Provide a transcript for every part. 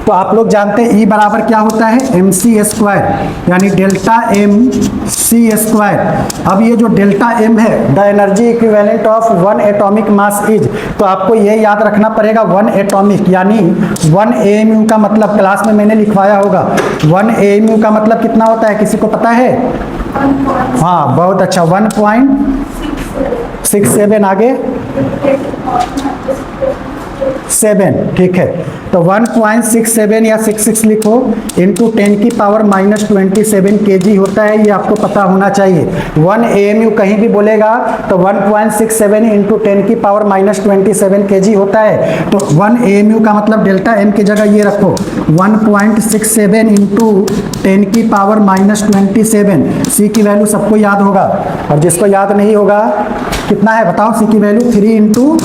तो आप लोग जानते हैं ई बराबर क्या होता है, एम सी स्क्वायर, यानी डेल्टा एम सी स्क्वायर। अब ये जो डेल्टा एम है, the energy equivalent of one atomic mass is, तो आपको ये याद रखना पड़ेगा वन एटॉमिक, यानी 1 AMU का मतलब क्लास में मैंने लिखवाया होगा। 1 AMU का मतलब कितना होता है, किसी को पता है? हाँ बहुत अच्छा, 1.67। आगे 7, ठीक है। तो 1.67 या 66 लिखो, इंटू 10 की पावर -27 kg होता है, ये आपको पता होना चाहिए। 1 AMU कहीं भी बोलेगा तो 1.67 इंटू 10 की पावर -27 kg होता है। तो 1 AMU का मतलब डेल्टा एम की जगह ये रखो, 1.67 इंटू 10 की पावर -27। सी की वैल्यू सबको याद होगा, और जिसको याद नहीं होगा कितना है बताओ, सी की वैल्यू 3 इंटू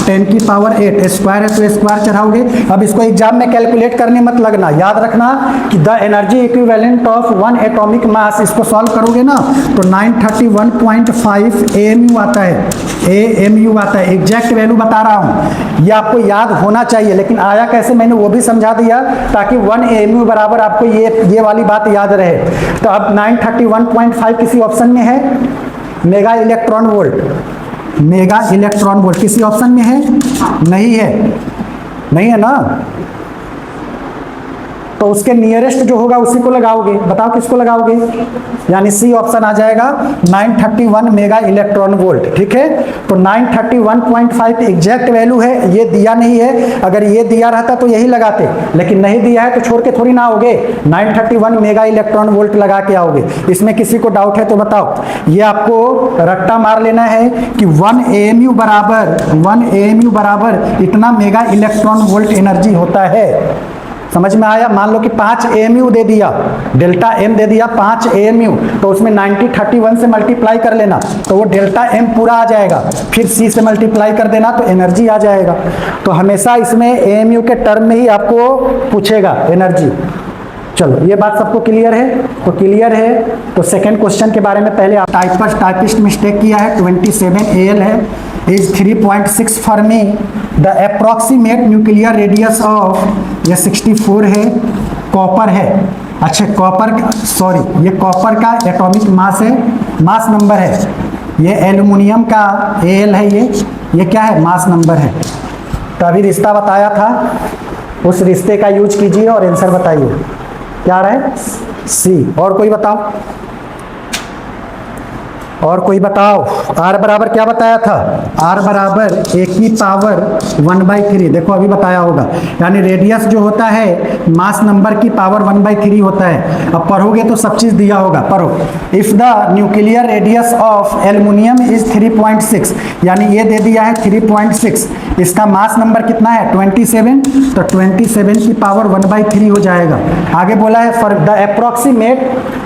10 की पावर 8, स्क्वायर है तो स्क्वायर चढ़ाओगे। अब इसको एग्जाम में कैलकुलेट करने मत लगना, याद रखना कि the energy equivalent of one atomic mass, इसको सॉल्व करोगे ना तो 931.5 AMU आता है, AMU आता है। एग्जैक्ट वैल्यू बता रहा हूँ, ये आपको याद होना चाहिए, लेकिन आया कैसे मैंने वो भी समझा दिया, ताकि 1 AMU बराबर आपको ये वाली बात याद रहे। तो अब 931.5 किसी ऑप्शन में है, mega electron volt, mega electron volt किसी ऑप्शन में है? नहीं है, नहीं है ना, तो उसके नियरेस्ट जो होगा उसी को लगाओगे। बताओ किसको लगाओगे, यानी सी ऑप्शन आ जाएगा 931 मेगा इलेक्ट्रॉन वोल्ट, ठीक है। तो 931.5 एग्जैक्ट वैल्यू है, ये दिया नहीं है, अगर ये दिया रहता तो यही लगाते, लेकिन नहीं दिया है तो छोड़ के थोड़ी ना आओगे, 931 मेगा इलेक्ट्रॉन वोल्ट लगा के आओगे। इसमें किसी को डाउट है तो बताओ। ये आपको रट्टा मार लेना है कि 1 AMU बराबर इतना मेगा इलेक्ट्रॉन वोल्ट एनर्जी होता है। समझ में आया? मान लो कि 5 AMU दे दिया, डेल्टा एम दे दिया 5 AMU, तो उसमें 9031 से मल्टीप्लाई कर लेना तो वो डेल्टा एम पूरा आ जाएगा, फिर सी से मल्टीप्लाई कर देना तो एनर्जी आ जाएगा। तो हमेशा इसमें AMU के टर्म में ही आपको पूछेगा एनर्जी। चलो ये बात सबको क्लियर है? तो क्लियर है तो सेकंड क्वेश्चन के बारे में पहले टाइपिस्ट मिस्टेक किया है, 27 AL है, is 3.6 Fermi, the approximate nuclear radius of, ये 64 है, कॉपर है। अच्छा कॉपर, सॉरी ये कॉपर का एटॉमिक मास है, मास नंबर है। ये एल्युमिनियम का AL है, ये क्या है, मास नंबर है। तो अभी रिश्ता बताया था, उस रिश्ते का यूज कीजिए और आंसर बताइए क्या रहे, सी। और कोई बताओ, और कोई बताओ, R बराबर क्या बताया था, R बराबर a की पावर 1/3, देखो अभी बताया होगा, यानी रेडियस जो होता है मास नंबर की पावर 1/3 होता है। अब पढ़ोगे तो सब चीज दिया होगा, पढ़ो। If the nuclear radius of aluminium is 3.6, यानी ये दे दिया है 3.6, इसका मास नंबर कितना है 27, तो 27 की पावर 1/3 हो जाएगा। आगे बोला है for the approximate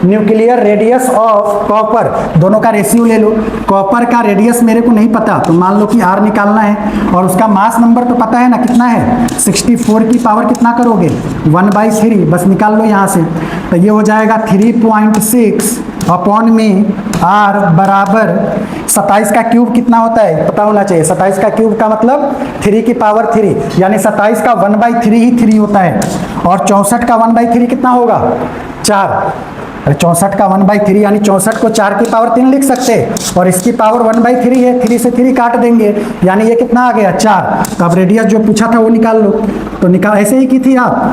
nuclear radius of copper, दोनों का रेशियो ले लो। कॉपर का रेडियस मेरे को नहीं पता, तो मान लो कि R निकालना है, और उसका मास नंबर तो पता है ना कितना है, 64 की पावर कितना करोगे 1/3, बस निकाल लो यहाँ से। तो ये हो जाएगा 3.6 अपॉन में R बराबर 27 का क्यूब कितना होता है पता होना चाहिए। 27 का क्यूब का मतलब 3 की पावर 3, यानी 27 का 1/3 ही 3 होता है, और 64 का 1/3 कितना होगा 4। 64 का 1/3 यानी 64 को 4 की पावर 3 लिख सकते हैं, और इसकी पावर 1/3 है, 3 से 3 काट देंगे, यानी ये कितना आ गया 4। तो अब रेडियस जो पूछा था वो निकाल लो, तो निकाल ऐसे ही की थी आप,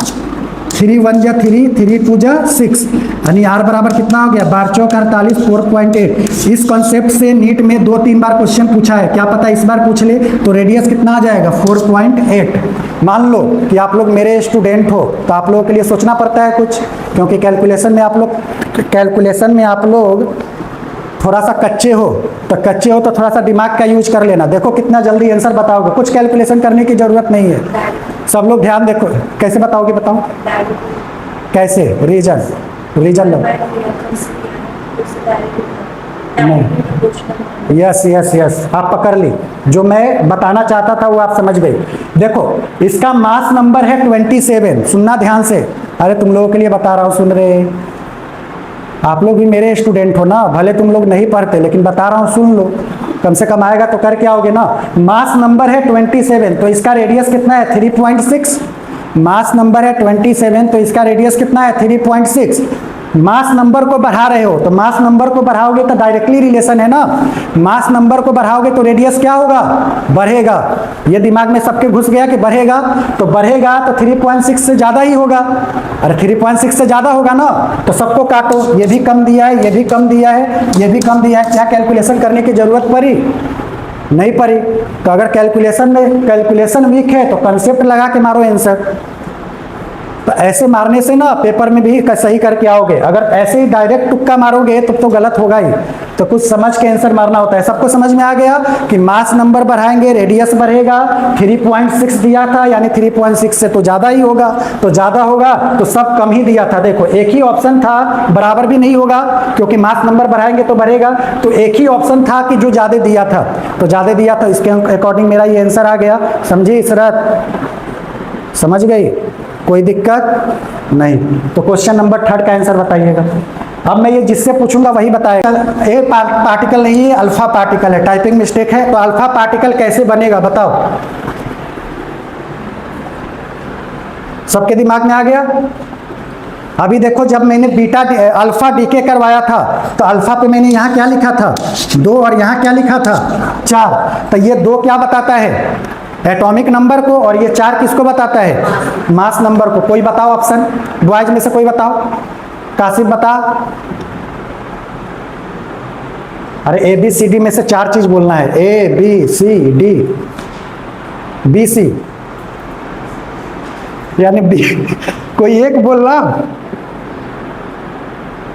3 1 जा 3, 3 2 जा 6, यानी R बराबर कितना हो गया 12 चौक 48, 4.8। इस कॉन्सेप्ट से नीट में 2-3 बार क्वेश्चन पूछा है, क्या पता इस बार पूछ ले, तो रेडियस कितना आ जाएगा 4.8। मान लो कि आप लोग मेरे स्टूडेंट हो, तो आप लोगों के लिए सोचना पड़ता है कुछ, क्योंकि कैलकुलेशन में आप लोग थोड़ा सा कच्चे हो, तो थोड़ा सा दिमाग का यूज कर लेना। देखो कितना जल्दी आंसर बताओगे, कुछ कैलकुलेशन करने की जरूरत नहीं है। सब लोग ध्यान देखो, कैसे बताओगे बताओ, कैसे, रीजन लो, यस आप पकड़ ली, जो मैं बताना चाहता था वो आप समझ गए। देखो इसका मास नंबर है 27, सुनना ध्यान से, अरे तुम लोगों के लिए बता रहा हूँ, सुन रहे, आप लोग भी मेरे स्टूडेंट हो ना, भले तुम लोग नहीं पढ़ते लेकिन बता रहा हूँ सुन लो, कम से कम आएगा तो करके आओगे ना। मास नंबर है 27, तो इसका रेडियस कितना है 3.6, मास नंबर है 27, तो इसका रेडियस कितना है 3.6। मास नंबर को बढ़ा रहे हो तो मास नंबर को बढ़ाओगे तो डायरेक्टली रिलेशन है ना, मास नंबर को बढ़ाओगे तो रेडियस क्या होगा, बढ़ेगा। ये दिमाग में सबके घुस गया कि बढ़ेगा, तो बढ़ेगा तो 3.6 से ज़्यादा ही होगा। अरे 3.6 से ज़्यादा होगा ना, तो सबको काटो, ये भी कम दिया है, ये भी कम दिया है, ये भी कम दिया है। क्या कैलकुलेशन करने की ज़रूरत पड़ी, नहीं पड़ी। तो अगर कैलकुलेशन वीक है तो कंसेप्ट लगा के मारो आंसर। तो ऐसे मारने से ना पेपर में भी सही करके आओगे, अगर ऐसे ही डायरेक्ट तुक्का मारोगे तो गलत होगा ही। तो कुछ समझ के आंसर मारना होता है। सबको समझ में आ गया कि मास नंबर बढ़ाएंगे रेडियस बढ़ेगा। 3.6 दिया था, यानी 3.6 से तो ज़्यादा ही होगा, तो ज़्यादा होगा तो सब कम ही दिया था। देखो एक ही ऑप्शन था, बराबर भी नहीं होगा क्योंकि मास नंबर बढ़ाएंगे तो बढ़ेगा, तो एक ही ऑप्शन था कि जो ज़्यादा दिया था, तो ज़्यादा दिया था, इसके अकॉर्डिंग मेरा ये आंसर आ गया। समझी इशरत, समझ गई, कोई दिक्कत नहीं। तो क्वेश्चन नंबर 3 का आंसर बताइएगा। अब मैं ये जिससे पूछूंगा वही बताएगा। ए पार्टिकल नहीं है, अल्फा पार्टिकल है, टाइपिंग मिस्टेक है। तो अल्फा पार्टिकल कैसे बनेगा बताओ, सबके दिमाग में आ गया। अभी देखो जब मैंने बीटा अल्फा डीके करवाया था तो अल्फा पे मैंने यहाँ क्या लिखा था 2 और यहाँ क्या लिखा था 4। तो ये 2 क्या बताता है, एटॉमिक नंबर को, और ये 4 किसको बताता है, मास नंबर को। कोई बताओ ऑप्शन, बॉयज में से कोई बताओ, कासिफ बता। अरे ABCD में से 4 चीज बोलना है, ABCD, BC यानी B कोई एक बोलना।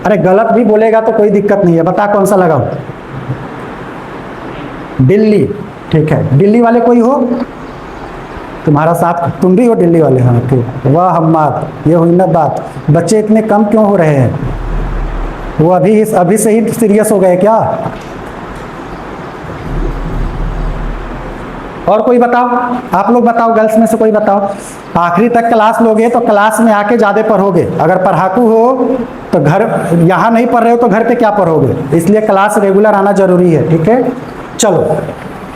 अरे गलत भी बोलेगा तो कोई दिक्कत नहीं है, बता कौन सा लगाओ, दिल्ली, ठीक है। दिल्ली वाले कोई हो, तुम्हारा साथ, तुम भी हो दिल्ली वाले, हाँ ठीक। वाह हम्माद, ये हुई ना बात। बच्चे इतने कम क्यों हो रहे हैं, वो अभी से ही सीरियस हो गए क्या। और कोई बताओ, आप लोग बताओ, गर्ल्स में से कोई बताओ। आखिरी तक क्लास लोगे तो क्लास में आके ज़्यादा पढ़ोगे। अगर पढ़ाकू हो तो घर, यहाँ नहीं पढ़ रहे हो तो घर पे क्या पढ़ोगे, इसलिए क्लास रेगुलर आना जरूरी है, ठीक है। चलो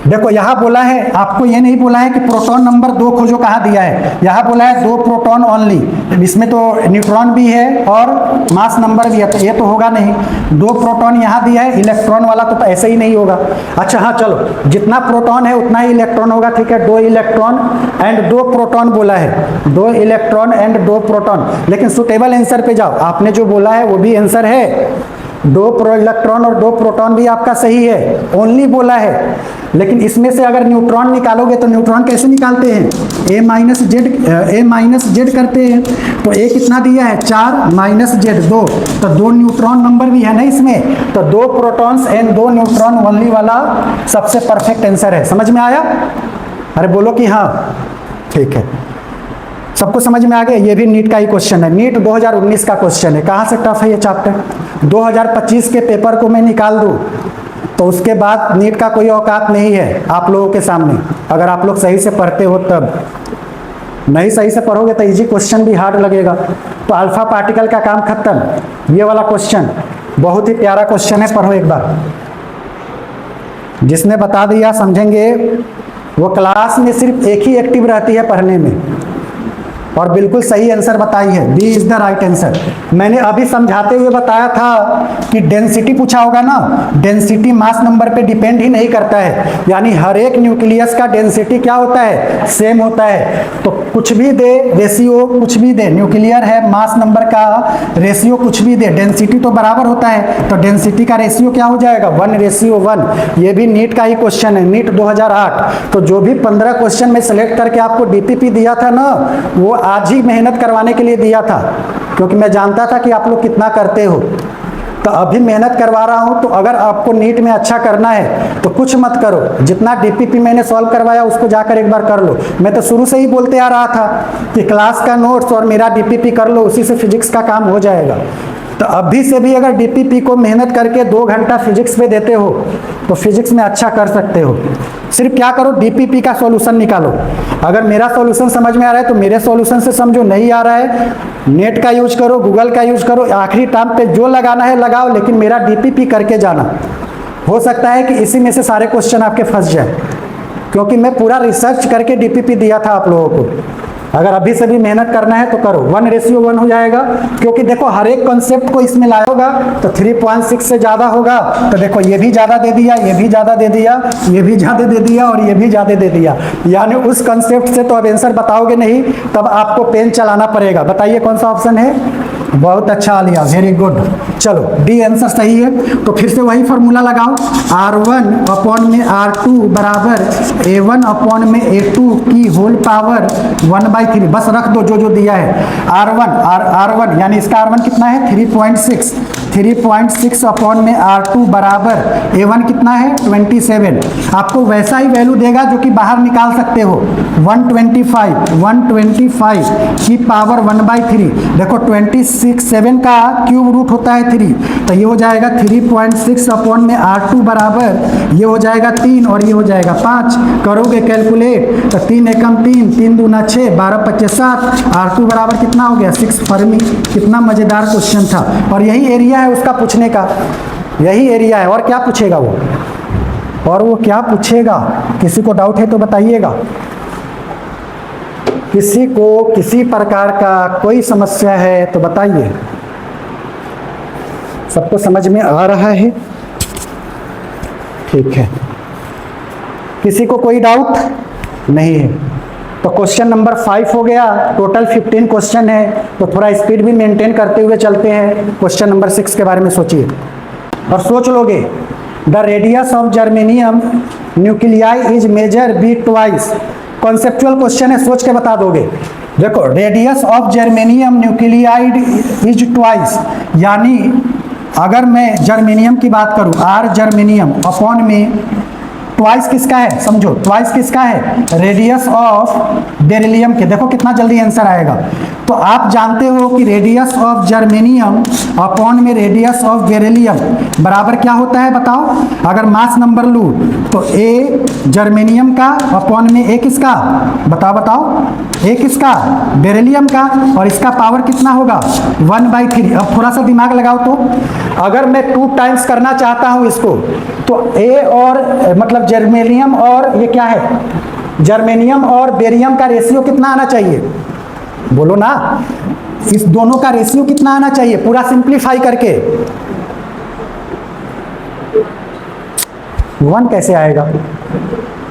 देखो यहाँ बोला है, आपको ये नहीं बोला है कि प्रोटॉन नंबर 2 खोजो, कहाँ दिया है, यहाँ बोला है 2 प्रोटॉन ओनली। इसमें तो न्यूट्रॉन भी है और मास नंबर भी है, तो ये तो होगा नहीं। 2 प्रोटॉन यहाँ दिया है, इलेक्ट्रॉन वाला तो ऐसे ही नहीं होगा। अच्छा हाँ चलो, जितना प्रोटॉन है उतना ही इलेक्ट्रॉन होगा, ठीक है। 2 इलेक्ट्रॉन एंड 2 प्रोटॉन बोला है, 2 इलेक्ट्रॉन एंड 2 प्रोटॉन। लेकिन सुटेबल आंसर पे जाओ, आपने जो बोला है वो भी आंसर है। 2 इलेक्ट्रॉन और 2 प्रोटॉन भी आपका सही है, ओनली बोला है। लेकिन इसमें से अगर न्यूट्रॉन निकालोगे तो न्यूट्रॉन कैसे निकालते हैं, A माइनस जेड करते हैं। तो A कितना दिया है 4 माइनस जेड 2, तो 2 न्यूट्रॉन नंबर भी है ना इसमें, तो 2 प्रोटॉन्स एंड 2 न्यूट्रॉन ओनली वाला सबसे परफेक्ट आंसर है। समझ में आया, अरे बोलो कि हाँ, ठीक है। सबको समझ में आ गया। ये भी नीट का ही क्वेश्चन है, नीट 2019 का क्वेश्चन है। कहाँ से टफ है ये चैप्टर, 2025 के पेपर को मैं निकाल दूँ तो उसके बाद नीट का कोई औकात नहीं है आप लोगों के सामने, अगर आप लोग सही से पढ़ते हो तब। नहीं सही से पढ़ोगे तो इजी क्वेश्चन भी हार्ड लगेगा। तो अल्फा पार्टिकल का काम खत्म। ये वाला क्वेश्चन बहुत ही प्यारा क्वेश्चन है, पढ़ो एक बार। जिसने बता दिया समझेंगे, वो क्लास में सिर्फ एक ही एक्टिव रहती है पढ़ने में, और बिल्कुल सही आंसर बताई है, B is the right answer. मैंने अभी समझाते हुए बताया था कि डेंसिटी पूछा होगा ना, डेंसिटी मास नंबर पे डिपेंड ही नहीं करता है, यानी हर एक न्यूक्लियस का डेंसिटी क्या होता है, सेम होता है। तो कुछ भी दे, रेशियो कुछ भी दे, न्यूक्लियर है, मास नंबर का रेशियो कुछ भी दे, डेंसिटी तो बराबर होता है। तो डेंसिटी का रेशियो क्या हो जाएगा, 1:1। ये भी नीट का ही क्वेश्चन है, नीट 2008। तो जो भी 15 क्वेश्चन में सेलेक्ट करके आपको DPP दिया था ना, वो आज ही मेहनत करवाने के लिए दिया था, क्योंकि मैं जानता था कि आप लोग कितना करते हो। तो अभी मेहनत करवा रहा हूं। तो अगर आपको नीट में अच्छा करना है तो कुछ मत करो, जितना DPP मैंने सॉल्व करवाया उसको जाकर एक बार कर लो। मैं तो शुरू से ही बोलते आ रहा था कि क्लास का नोट्स और मेरा DPP कर लो, उसी से फिजिक्स का काम हो जाएगा। तो अभी से भी अगर DPP को मेहनत करके 2 घंटा फिजिक्स पे देते हो तो फिजिक्स में अच्छा कर सकते हो। सिर्फ क्या करो, DPP का सॉल्यूशन निकालो। अगर मेरा सॉल्यूशन समझ में आ रहा है तो मेरे सॉल्यूशन से समझो, नहीं आ रहा है नेट का यूज करो, गूगल का यूज करो, आखिरी टाइम पे जो लगाना है लगाओ, लेकिन मेरा DPP करके जाना। हो सकता है कि इसी में से सारे क्वेश्चन आपके फंस जाए, क्योंकि मैं पूरा रिसर्च करके DPP दिया था आप लोगों को। अगर अभी से भी मेहनत करना है तो करो, 1:1 हो जाएगा, क्योंकि देखो हर एक कॉन्सेप्ट को इसमें लाया होगा तो 3.6 से ज़्यादा होगा, तो देखो ये भी ज़्यादा दे दिया, ये भी ज़्यादा दे दिया, ये भी ज़्यादा दे दिया और ये भी ज़्यादा दे दिया, यानी उस कॉन्सेप्ट से तो अब आंसर बताओगे नहीं, तब आपको पेन चलाना पड़ेगा। बताइए कौन सा ऑप्शन है? बहुत अच्छा लिया, वेरी गुड। चलो डी आंसर सही है। तो फिर से वही फॉर्मूला लगाओ, R1 अपॉन में R2 बराबर A1 अपॉन में A2 की होल पावर 1/3, बस रख दो जो जो दिया है। R1 यानी इसका R1 कितना है? 3.6 अपॉन में R2 बराबर A1 कितना है? 27। आपको वैसा ही वैल्यू देगा जो कि बाहर निकाल सकते हो, 125 की पावर 1/3। देखो 7 का क्यूब रूट होता है 3, तो ये हो जाएगा 3.6 अपॉन में R2 बराबर, ये हो जाएगा 3 और ये हो जाएगा 5। करोगे कैलकुलेट तो 3 एकम 3, 3 दूना 6, 12 25 7, R2 बराबर कितना हो गया? 6 फर्मी। कितना मजेदार क्वेश्चन था, और यही एरिया है उसका पूछने का, यही एरिया है। और क्या पूछेगा वो, और वो क्या पूछेगा? किसी को डाउट है तो बताइएगा। किसी को किसी प्रकार का कोई समस्या है तो बताइए। सबको समझ में आ रहा है? ठीक है, किसी को कोई डाउट नहीं है तो क्वेश्चन नंबर 5 हो गया। टोटल 15 क्वेश्चन है, तो थोड़ा स्पीड भी मेंटेन करते हुए चलते हैं। क्वेश्चन नंबर 6 के बारे में सोचिए और सोच लोगे। The radius of germanium nuclei is measure be twice. Conceptual question है, सोच के बता दोगे। देखो radius of germanium nuclide is twice, यानी अगर मैं जर्मेनियम की बात करूं, R जर्मेनियम अपॉन में ट्वाइस किसका है? समझो ट्वाइस किसका है? रेडियस ऑफ बेरिलियम के। देखो कितना जल्दी आंसर आएगा। तो आप जानते हो कि रेडियस ऑफ जर्मेनियम अपॉन में रेडियस ऑफ बेरिलियम बराबर क्या होता है? बताओ। अगर मास नंबर लूँ तो A जर्मेनियम का अपॉन में A किसका? बताओ A किसका? बेरिलियम का, और इसका पावर कितना होगा? 1/3। अब थोड़ा सा दिमाग लगाओ तो, अगर मैं 2 टाइम्स करना चाहता हूँ इसको, तो A और मतलब जर्मेनियम और ये क्या है? जर्मेनियम और बेरियम का रेशियो कितना आना चाहिए? बोलो ना, इस दोनों का रेशियो कितना आना चाहिए? पूरा सिंप्लीफाई करके 1 कैसे आएगा?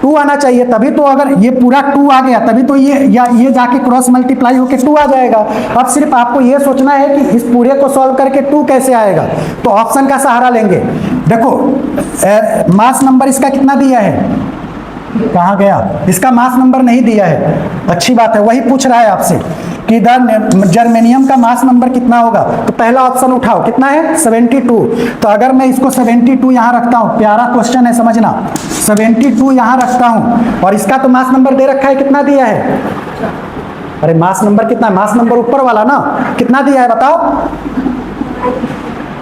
2 आना चाहिए, तभी तो। अगर ये पूरा 2 आ गया तभी तो ये जाके क्रॉस मल्टीप्लाई होके 2 आ जाएगा। अब सिर्फ आपको ये सोचना है कि इस पूरे को सॉल्व करके 2 कैसे आएगा, तो ऑप्शन का सहारा लेंगे। देखो मास नंबर इसका कितना दिया है? कहाँ गया? इसका मास नंबर नहीं दिया है। अच्छी बात है, वही पूछ रहा है आपसे कि जर्मेनियम का मास नंबर कितना होगा। तो पहला ऑप्शन उठाओ, कितना है? 72। तो अगर मैं इसको 72 यहाँ रखता हूँ, प्यारा क्वेश्चन है समझना, 72 यहाँ रखता हूँ और इसका तो मास नंबर दे रखा है, कितना दिया है? अरे मास नंबर कितना? मास नंबर ऊपर वाला ना, कितना दिया है बताओ?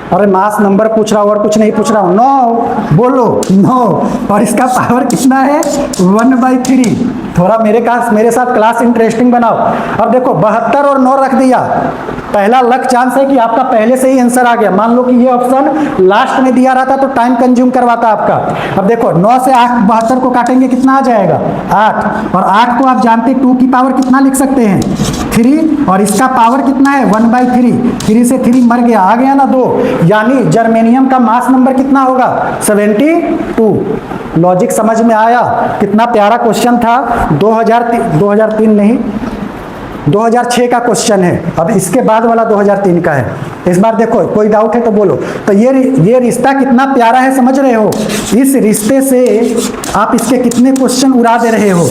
अरे मास नंबर पूछ रहा हूँ और कुछ नहीं पूछ रहा हूँ। 9 बोलो, 9। और इसका पावर कितना है? 1/3। थोड़ा मेरे साथ क्लास इंटरेस्टिंग बनाओ। अब देखो 72 और 9 रख दिया, पहला लक चांस है कि आपका पहले से ही आंसर आ गया। मान लो कि ये ऑप्शन लास्ट में दिया रहता तो टाइम कंज्यूम करवाता आपका। अब देखो 9 से 8 72 को काटेंगे, कितना आ जाएगा? 8। और 8 को आप जानते 2 की पावर कितना लिख सकते हैं? 3। और इसका पावर कितना है? 1/3। 3 से 3 मर गया, आ गया ना 2। यानी जर्मेनियम का मास नंबर कितना होगा? 72। लॉजिक समझ में आया? कितना प्यारा क्वेश्चन था। 2003 नहीं, 2006 का क्वेश्चन है। अब इसके बाद वाला 2003 का है। इस बार देखो, कोई डाउट है तो बोलो। तो ये रिश्ता कितना प्यारा है, समझ रहे हो? इस रिश्ते से आप इसके कितने क्वेश्चन उड़ा दे रहे हो।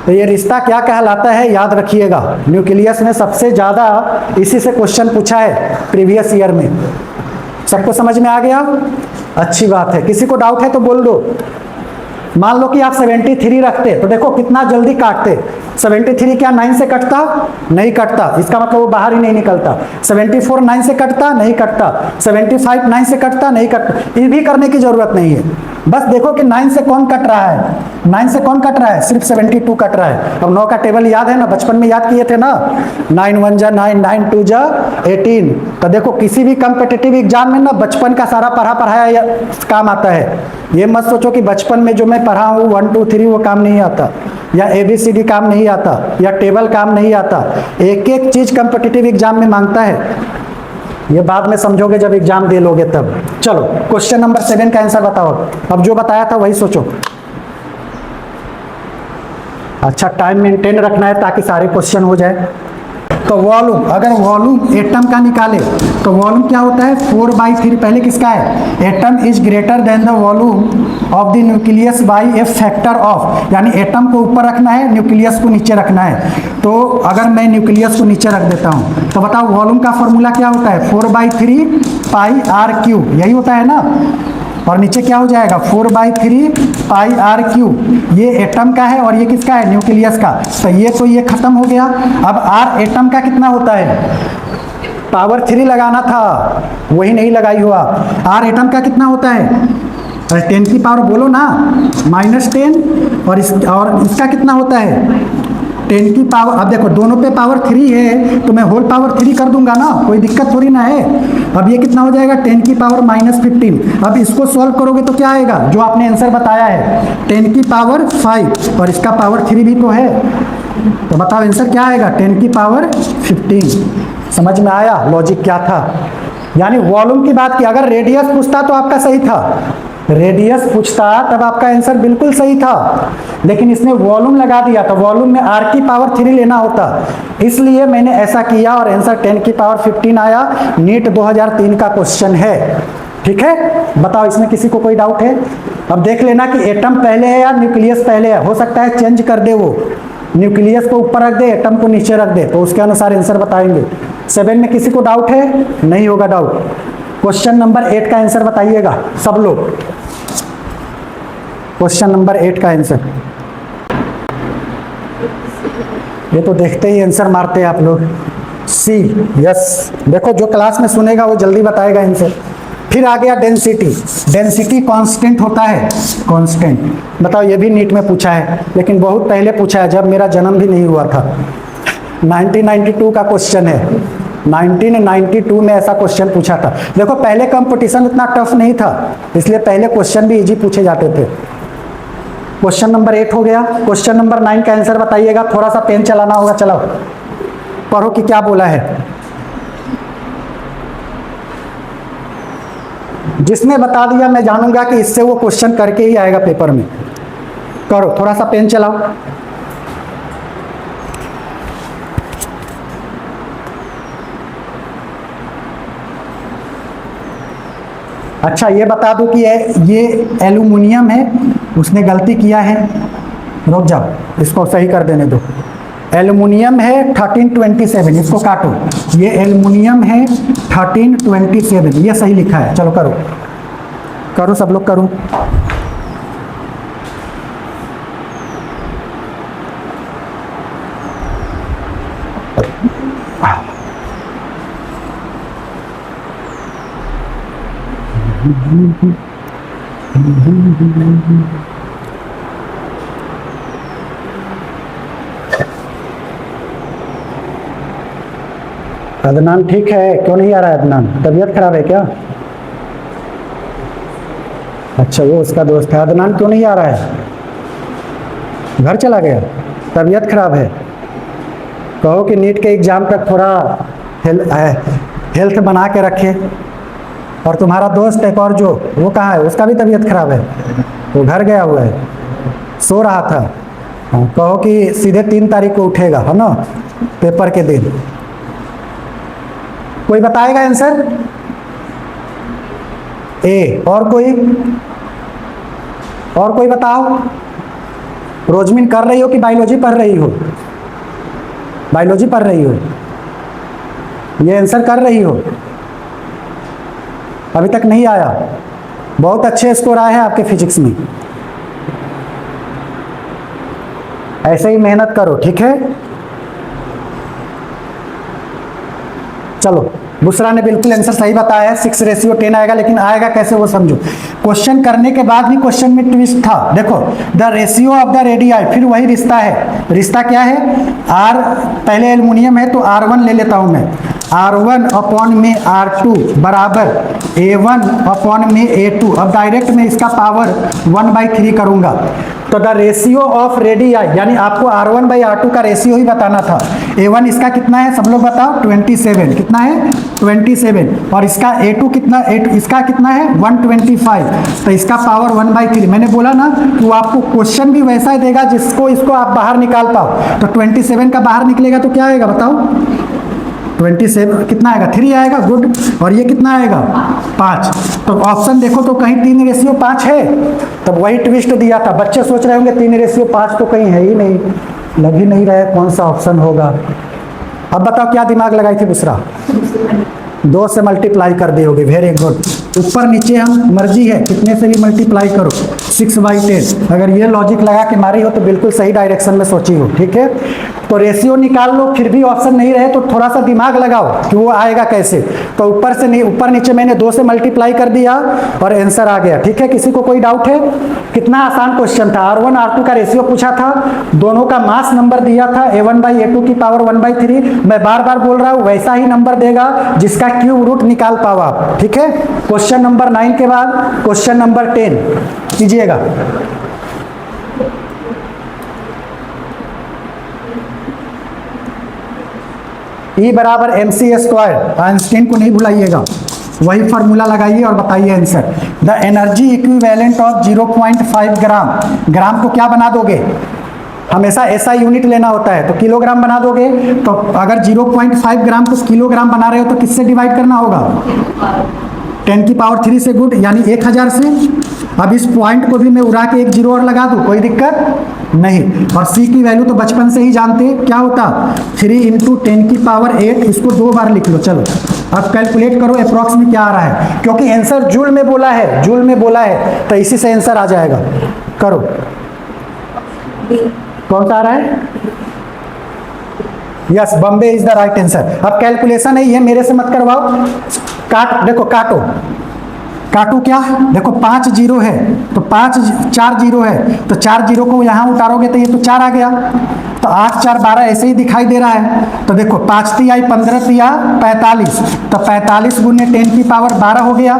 तो ये रिश्ता क्या कहलाता है, याद रखिएगा। न्यूक्लियस में सबसे ज़्यादा इसी से क्वेश्चन पूछा है प्रीवियस ईयर में। सबको समझ में आ गया? अच्छी बात है। किसी को डाउट है तो बोल दो। मान लो कि आप 73 रखते तो देखो कितना जल्दी काटते। 73 क्या 9 से कटता? नहीं कटता, इसका मतलब वो बाहर ही नहीं निकलता। 74 9 से कटता? नहीं कटता। 75 9 से कटता? नहीं कटता। ये भी करने की जरूरत नहीं है। बस देखो कि 9 से कौन कट रहा है, 9 से कौन कट रहा है, सिर्फ 72 कट रहा है। अब 9 का टेबल याद है ना, बचपन में याद किए थे ना, 9 1 जा 9, 9 2 जा 18। तो देखो किसी भी कम्पिटिटिव एग्जाम में ना बचपन का सारा पढ़ाया काम आता है। ये मत सोचो कि बचपन में जो मैं पढ़ा हूँ 1 2 3 वो काम नहीं आता, या ABCD काम नहीं आता, या टेबल काम नहीं आता। एक एक चीज कम्पिटिटिव एग्जाम में मांगता है, ये बाद में समझोगे जब एग्जाम दे लोगे तब। चलो क्वेश्चन नंबर 7 का आंसर बताओ। अब जो बताया था वही सोचो। अच्छा टाइम मेंटेन रखना है ताकि सारे क्वेश्चन हो जाए। तो वॉल्यूम, अगर वॉल्यूम एटम का निकाले तो वॉल्यूम क्या होता है, 4/3। पहले किसका है, atom is greater than the volume of the nucleus bye A factor of, यानी एटम को ऊपर रखना है, न्यूक्लियस को नीचे रखना है। तो अगर मैं न्यूक्लियस को नीचे रख देता हूँ तो बताओ वॉल्यूम का फॉर्मूला क्या होता है, 4/3 πr3, यही होता है ना। और नीचे क्या हो जाएगा, 4/3 πr3। ये एटम का है और ये किसका है, न्यूक्लियस का। तो ये खत्म हो गया। अब r एटम का कितना होता है, पावर 3 लगाना था, वही नहीं लगाई हो आप। r एटम का कितना होता है, 10 की पावर बोलो ना, -10। और इसका कितना होता है, 10 की पावर। अब देखो दोनों पे पावर 3 है तो मैं होल पावर 3 कर दूंगा ना, कोई दिक्कत थोड़ी ना है। अब ये कितना हो जाएगा, 10 की पावर -15। अब इसको सॉल्व करोगे तो क्या आएगा, जो आपने आंसर बताया है 10 की पावर 5, और इसका पावर 3 भी तो है। तो बताओ आंसर क्या आएगा, 10 की पावर 15। समझ में आया लॉजिक क्या था। यानी वॉल्यूम की बात की, अगर रेडियस पूछता तो आपका सही था, रेडियस पूछता तब आपका आंसर बिल्कुल सही था, लेकिन इसने वॉल्यूम लगा दिया। तो वॉल्यूम में r की पावर 3 लेना होता, इसलिए मैंने ऐसा किया और आंसर 10 की पावर 15 आया। नीट 2003 का क्वेश्चन है, ठीक है। बताओ इसमें किसी को कोई डाउट है। अब देख लेना कि एटम पहले है या न्यूक्लियस पहले है, हो सकता है चेंज कर दे, वो न्यूक्लियस को ऊपर रख दे, एटम को नीचे रख दे, तो उसके अनुसार आंसर बताएंगे। 7 में किसी को डाउट है, नहीं होगा डाउट। क्वेश्चन नंबर 8 का आंसर बताइएगा सब लोग। क्वेश्चन नंबर 8 का आंसर, ये तो देखते ही आंसर मारते हैं आप लोग। सी, यस। देखो जो क्लास में सुनेगा वो जल्दी बताएगा आंसर। फिर आ गया डेंसिटी। डेंसिटी कांस्टेंट होता है, कांस्टेंट। बताओ ये भी नीट में पूछा है, लेकिन बहुत पहले पूछा है, जब मेरा जन्म भी नहीं हुआ था। 1992 का क्वेश्चन है, 1992 में ऐसा क्वेश्चन पूछा था। देखो पहले कंपटीशन उतना टफ नहीं था, इसलिए पहले क्वेश्चन भी इजी पूछे जाते थे। क्वेश्चन नंबर 8 हो गया। क्वेश्चन नंबर 9 का आंसर बताइएगा। थोड़ा सा पेन चलाना होगा, चलाओ पढ़ो कि क्या बोला है। जिसने बता दिया मैं जानूंगा कि इससे वो क्वेश्चन करके ही आएगा पेपर में। करो, थोड़ा सा पेन चलाओ। अच्छा ये बता दूं कि ये एल्यूमिनियम है, उसने गलती किया है, रुक जाओ इसको सही कर देने दो। एल्यूमिनियम है 1327, इसको काटो। ये एल्यूमिनियम है 1327, ये सही लिखा है। चलो करो करो, सब लोग करो। अदनान ठीक है, क्यों नहीं आ रहा है अदनान, तबीयत खराब है क्या? अच्छा वो उसका दोस्त है। अदनान क्यों नहीं आ रहा है, घर चला गया, तबीयत खराब है। कहो कि नीट के एग्जाम तक थोड़ा हेल्थ बना के रखे। और तुम्हारा दोस्त एक और जो, वो कहाँ है, उसका भी तबीयत खराब है, वो घर गया हुआ है, सो रहा था। कहो कि सीधे 3 तारीख को उठेगा, है ना, पेपर के दिन। कोई बताएगा आंसर? ए। और कोई बताओ। रोजमिन कर रही हो कि बायोलॉजी पढ़ रही हो? बायोलॉजी पढ़ रही हो, ये आंसर कर रही हो? अभी तक नहीं आया? बहुत अच्छे स्कोर आए हैं आपके फिजिक्स में। ऐसे ही मेहनत करो, ठीक है। चलो, बुसरा ने बिल्कुल आंसर सही बताया है, 6:10 आएगा, लेकिन आएगा कैसे वो समझो। क्वेश्चन करने के बाद भी क्वेश्चन में ट्विस्ट था। देखो, the ratio of the radii, फिर वही रिश्ता है। रिश्ता क्या है? आर, पहले एल्युमिनियम है तो R1 ले लेता हूं मैं, R1 अपॉन में R2 बराबर A1 अपॉन में A2। अब डायरेक्ट में इसका पावर 1/3 करूंगा। तो द रेशियो ऑफ रेडियाई, यानी आपको R1/R2 का रेशियो ही बताना था। A1 इसका कितना है सब लोग बताओ? 27। कितना है? 27। और इसका A2 कितना? इसका कितना है? 125। तो इसका पावर 1/3। मैंने बोला ना कि वो आपको क्वेश्चन भी वैसा ही देगा जिसको इसको आप बाहर निकाल पाओ। तो 27 का बाहर निकलेगा तो क्या आएगा बताओ? 27 कितना आएगा? 3 आएगा। गुड। और ये कितना आएगा? 5। तो ऑप्शन देखो तो कहीं 3:5 है, तब वही ट्विस्ट दिया था। बच्चे सोच रहे होंगे 3:5 तो कहीं है ही नहीं, लग ही नहीं रहा है कौन सा ऑप्शन होगा। अब बताओ क्या दिमाग लगाई थी? दूसरा 2 से मल्टीप्लाई कर दी होगी। Very good. ऊपर नीचे हम मर्जी है, कितने से भी मल्टीप्लाई करो। 6/10। अगर ये लॉजिक लगा के मारी हो तो बिल्कुल सही डायरेक्शन में सोची हो। ठीक है, तो रेशियो निकाल लो, फिर भी ऑप्शन नहीं रहे तो थोड़ा सा दिमाग लगाओ कि वो आएगा कैसे। तो ऊपर से नहीं, ऊपर नीचे मैंने 2 से मल्टीप्लाई कर दिया और आंसर आ गया। ठीक है, किसी को कोई डाउट है? कितना आसान क्वेश्चन था। R1 R2 का रेशियो पूछा था, दोनों का मास नंबर दिया था A1/A2 की पावर 1/3। मैं बार बार बोल रहा हूं वैसा ही नंबर देगा जिसका क्यूब रूट निकाल पाओ आप। ठीक है, क्वेश्चन नंबर 9 के बाद क्वेश्चन नंबर 10 कीजिएगा। E बराबर mc²। आइंस्टीन को नहीं भुलाइएगा, वही फार्मूला लगाइए और बताइए answer. The energy equivalent of 0.5 ग्राम। ग्राम को क्या बना दोगे? हमेशा ऐसा यूनिट लेना होता है, तो किलोग्राम बना दोगे। तो अगर 0.5 ग्राम को किलोग्राम बना रहे हो तो किससे डिवाइड करना होगा? 10⁻³ से। गुड, यानी 1000 से। अब इस पॉइंट को भी मैं उड़ा के एक जीरो और लगा दूं, कोई दिक्कत नहीं। और C की वैल्यू तो बचपन से ही जानते हैं, क्या होता? 3 × 10⁸। इसको 2 बार लिख लो। चलो अब कैलकुलेट करो अप्रॉक्स में क्या आ रहा है, क्योंकि आंसर जूल में बोला है, जूल में बोला है, तो इसी से आंसर आ जाएगा। करो, कौन सा आ रहा है? Yes, Bombay is the right answer. अब कैलकुलेशन है, ये मेरे से मत करवाओ। काट, देखो काटो, काटो क्या? देखो 5 जीरो है तो 4 जीरो है, तो 4 जीरो को यहाँ उतारोगे तो ये तो 4 आ गया। तो 8 4 12 ऐसे ही दिखाई दे रहा है। तो देखो 5 तिहाई 15 तिया 45, तो 45 गुने 10⁻12 हो गया।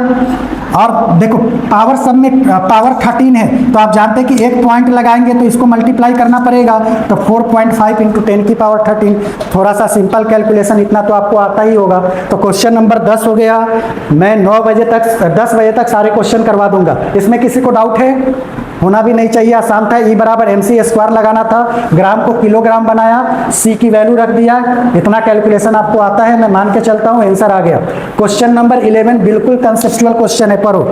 और देखो पावर सब में पावर 13 है, तो आप जानते हैं कि एक पॉइंट लगाएंगे तो इसको मल्टीप्लाई करना पड़ेगा। तो 4.5 × 10⁻13। थोड़ा सा सिंपल कैलकुलेशन, इतना तो आपको आता ही होगा। तो क्वेश्चन नंबर 10 हो गया। मैं 10 बजे तक सारे क्वेश्चन करवा दूंगा। इसमें किसी को डाउट है? होना भी नहीं चाहिए, आसान था। E बराबर mc² लगाना था, ग्राम को किलोग्राम बनाया, C की वैल्यू रख दिया। इतना कैलकुलेशन आपको आता है, मैं मान के चलता हूं आंसर आ गया। क्वेश्चन नंबर 11 बिल्कुल कंसेप्चुअल क्वेश्चन है, पढ़ो।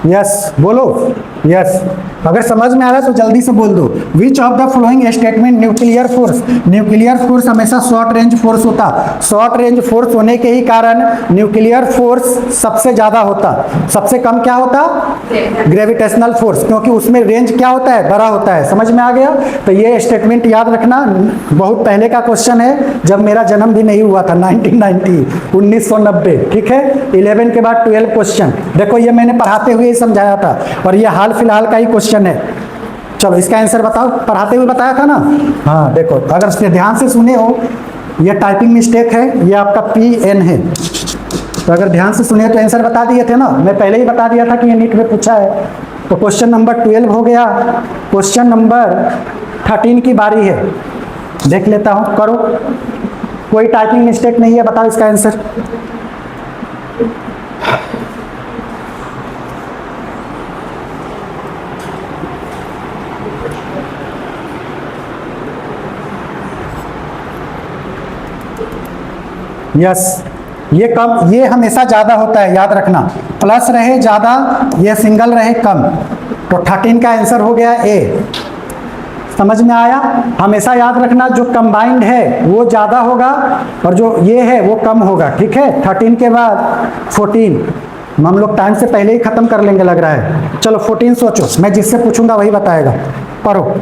यस बोलो, यस। अगर समझ में आ रहा है तो जल्दी से बोल दो। Which of the following statement nuclear force? Nuclear force हमेशा शॉर्ट रेंज फोर्स होता। शॉर्ट रेंज फोर्स होने के ही कारण न्यूक्लियर फोर्स सबसे ज्यादा होता। सबसे कम क्या होता? ग्रेविटेशनल फोर्स, क्योंकि उसमें रेंज क्या होता है? बड़ा होता है। समझ में आ गया? तो ये स्टेटमेंट याद रखना, बहुत पहले का क्वेश्चन है, जब मेरा जन्म भी नहीं हुआ था, 1990। ठीक है, 11 के बाद 12 क्वेश्चन। देखो ये मैंने पढ़ाते हुए ही समझाया था, और ये हाल फिलहाल का ही क्वेश्चन है। चलो इसका आंसर बताओ, पढ़ाते हुए बताया था ना। हाँ देखो, अगर से ध्यान से सुने हो, ये टाइपिंग मिस्टेक है, ये आपका PN है। तो अगर ध्यान से सुने तो आंसर बता दिए थे ना, मैं पहले ही बता दिया था कि ये नीट में पूछा है। तो क्वेश्चन नंबर 12 हो गया। क्वेश्चन नंबर 13 की बारी है, देख लेता हूँ, करो। कोई टाइपिंग मिस्टेक नहीं है, बताओ इसका आंसर। यस, ये कम, ये हमेशा ज्यादा होता है, याद रखना। प्लस रहे ज्यादा, ये सिंगल रहे कम। तो 13 का आंसर हो गया A। समझ में आया? हमेशा याद रखना, जो कंबाइंड है वो ज्यादा होगा और जो ये है वो कम होगा। ठीक है, 13 के बाद 14। हम लोग टाइम से पहले ही खत्म कर लेंगे लग रहा है। चलो 14 सोचो, मैं जिससे पूछूंगा वही बताएगा। पढ़ो।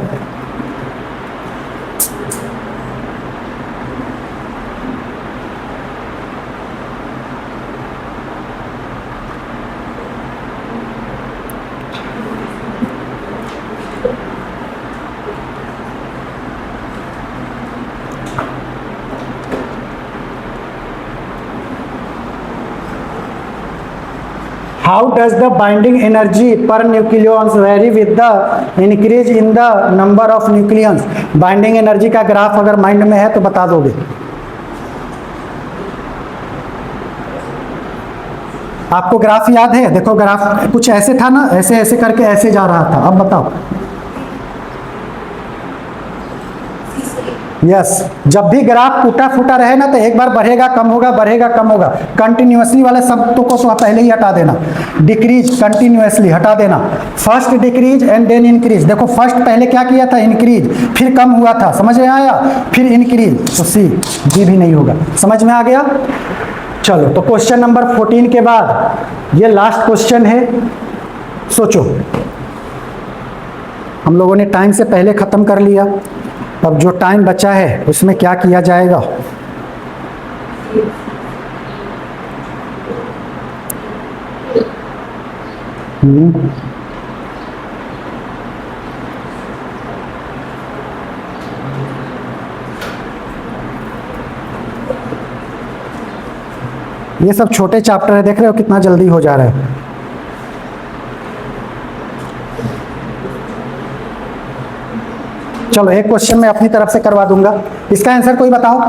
How does the binding energy per nucleons vary with the increase in the number of nucleons? Binding energy का ग्राफ अगर माइंड में है तो बता दोगे। आपको ग्राफ याद है? देखो ग्राफ कुछ ऐसे था ना, ऐसे ऐसे करके ऐसे जा रहा था। अब बताओ। यस, जब भी ग्राफ टूटा फूटा रहे ना तो एक बार बढ़ेगा कम होगा, बढ़ेगा कम होगा। कंटिन्यूअसली वाले शब्दों को तो पहले ही हटा देना। डिक्रीज कंटिन्यूअसली हटा देना। First decrease and then increase. देखो फर्स्ट पहले क्या किया था? इंक्रीज, फिर कम हुआ था, समझ में आया? फिर इंक्रीज, तो सी जी भी नहीं होगा। समझ में आ गया? चलो, तो क्वेश्चन नंबर 14 के बाद ये लास्ट क्वेश्चन है। सोचो, हम लोगों ने टाइम से पहले खत्म कर लिया, अब जो टाइम बचा है उसमें क्या किया जाएगा? ये सब छोटे चैप्टर है, देख रहे हो कितना जल्दी हो जा रहा है। चलो एक क्वेश्चन मैं अपनी तरफ से करवा दूंगा, इसका आंसर कोई बताओ।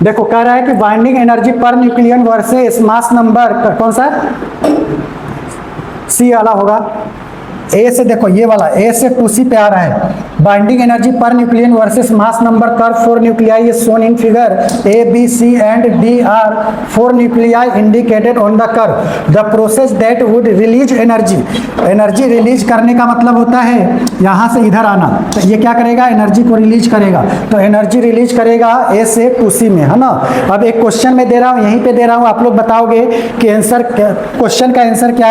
देखो कह रहा है कि binding energy per nucleon versus mass number, कौन सा? सी वाला होगा। ए से देखो, ये वाला ए से 2C पे आ रहा है। Binding energy per nucleon versus mass number curve for nuclei is shown in figure A B C and D are 4 nuclei indicated on the curve. The process that would release energy. Energy release करने का मतलब होता है यहाँ से इधर आना, तो ये क्या करेगा? एनर्जी को रिलीज करेगा। तो एनर्जी रिलीज करेगा ए से 2C में, है ना। अब एक क्वेश्चन में दे रहा हूँ, यहीं पे दे रहा हूँ, आप लोग बताओगे कि आंसर, क्वेश्चन का आंसर क्या है।